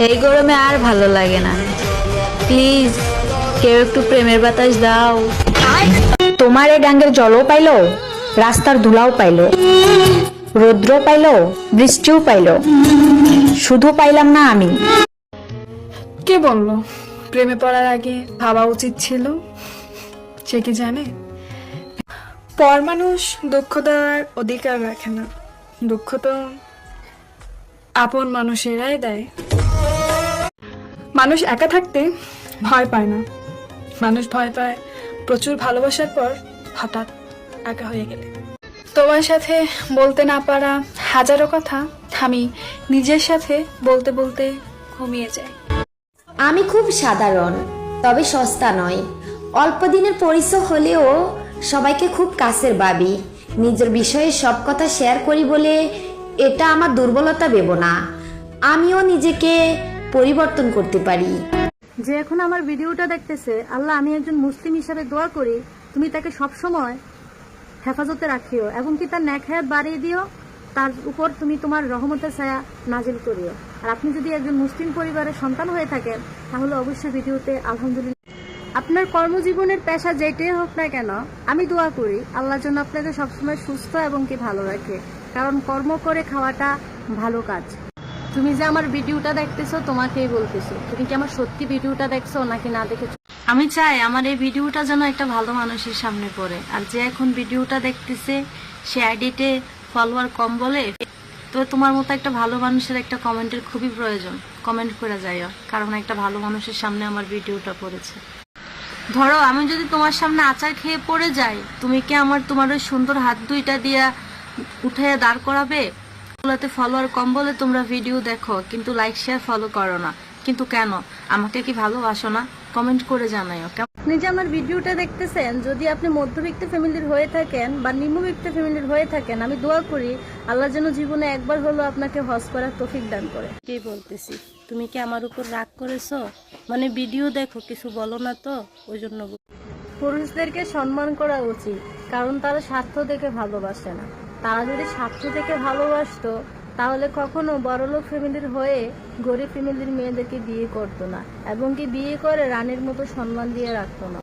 এই গরমে আর ভালো লাগে না, প্লিজ কেউ একটু প্রেমের বাতাস দাও। তোমার এই ডাঙ্গের জলও পাইলো, রাস্তার ধুলাও পাইলো, রৌদ্র পাইলো, বৃষ্টিও পাইলো, শুধু পাইলাম না আমি। কে বলল প্রেমে পড়ার আগে ভাবা উচিত ছিল? সে কি জানে পর মানুষ দুঃখ দেওয়ার অধিকার রাখে না, দুঃখ তো আপন মানুষেরাই দেয়। মানুষ একা থাকতে ভয় পায় না, মানুষ ভয় পায় প্রচুর ভালোবাসার পর হঠাৎ একা হয়ে গেলে। তোমার সাথে বলতে না পারা হাজারো কথা আমি নিজের সাথে বলতে বলতে ঘুমিয়ে যাই। আমি খুব সাধারণ, তবে সস্তা নয়। অল্প দিনের পরিচয় হলেও সবাইকে খুব কাছের ভাবি। নিজের বিষয়ে সব কথা শেয়ার করি বলে এটা আমার দুর্বলতা ভেবো না। আমিও নিজেকে পরিবর্তন করতে পারি। যে এখন আমার ভিডিওটা দেখতেছে, আল্লাহ আমি একজন মুসলিম হিসাবে দোয়া করি তুমি তাকে সবসময় হেফাজতে রাখিও এবং কি তার নেক হায়াত বাড়িয়ে দিও, তার উপর তুমি তোমার রহমতের ছায়া নাজিল করিও। আর আপনি যদি একজন মুসলিম পরিবারের সন্তান হয়ে থাকেন তাহলে অবশ্যই ভিডিওতে আলহামদুলিল্লাহ। আপনার কর্মজীবনের পেশা যেটাই হোক না কেন, আমি দোয়া করি আল্লাহর জন্য আপনাকে সবসময় সুস্থ এবং কি ভালো রাখে, কারণ কর্ম করে খাওয়াটা ভালো কাজ। তুমি যে আমার ভিডিওটা দেখতেছো তোমাকেই বলতেছো, তুমি কি আমার সত্যি ভিডিওটা দেখছো নাকি না দেখেছো? আমি চাই আমার এই ভিডিওটা যেন একটা ভালো মানুষের সামনে পড়ে। আর যে এখন ভিডিওটা দেখতেছে সে আইডিতে ফলোয়ার কম বলে, তো তোমার মতো একটা ভালো মানুষের একটা কমেন্টের খুবই প্রয়োজন। কমেন্ট করে যাইও, কারণ একটা ভালো মানুষের সামনে আমার ভিডিওটা পড়েছে। ধরো আমি যদি তোমার সামনে আচার খেয়ে পড়ে যাই, তুমি কি তোমার ওই সুন্দর হাত দুইটা দিয়া উঠে দাঁড় করাবে? ওগুলোতে ফলোয়ার কম বলে তোমরা ভিডিও দেখো কিন্তু লাইক শেয়ার ফলো করো না, কিন্তু কেন? আমাকে কি ভালোবাসো না? কমেন্ট করে জানাইও। আপনি যে আমার ভিডিওটা দেখতেছেন, যদি আপনি মধ্যবিত্ত ফ্যামিলির হয়ে থাকেন বা নিম্নবিত্ত ফ্যামিলির হয়ে থাকেন, আমি দোয়া করি আল্লাহ যেন জীবনে একবার হলো আপনাকে হজ করার তৌফিক দান করে। কি বলতেছি, তুমি কি আমার উপর রাগ করেছো? মানে ভিডিও দেখো কিছু বলো না তো, ওই জন্য। পুরুষদেরকে সম্মান করা উচিত, কারণ তারা স্বার্থ দেখে ভালোবাসে না। তারা যদি স্বার্থ থেকে ভালোবাসতো তাহলে কখনো বড়লোক ফ্যামিলির হয়ে গরিব ফ্যামিলির মেয়েদেরকে বিয়ে করতো না, এবং কি বিয়ে করে রানীর মতো সম্মান দিয়ে রাখতো না।